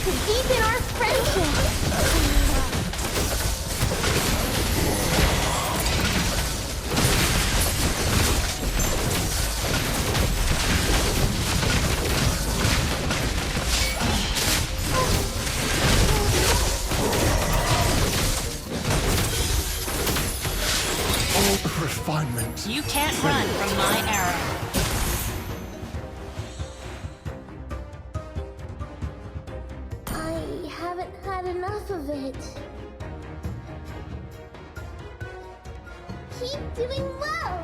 to deepen our friendship. All the refinement. You can't run from my arrow. I haven't had enough of it. Keep doing well!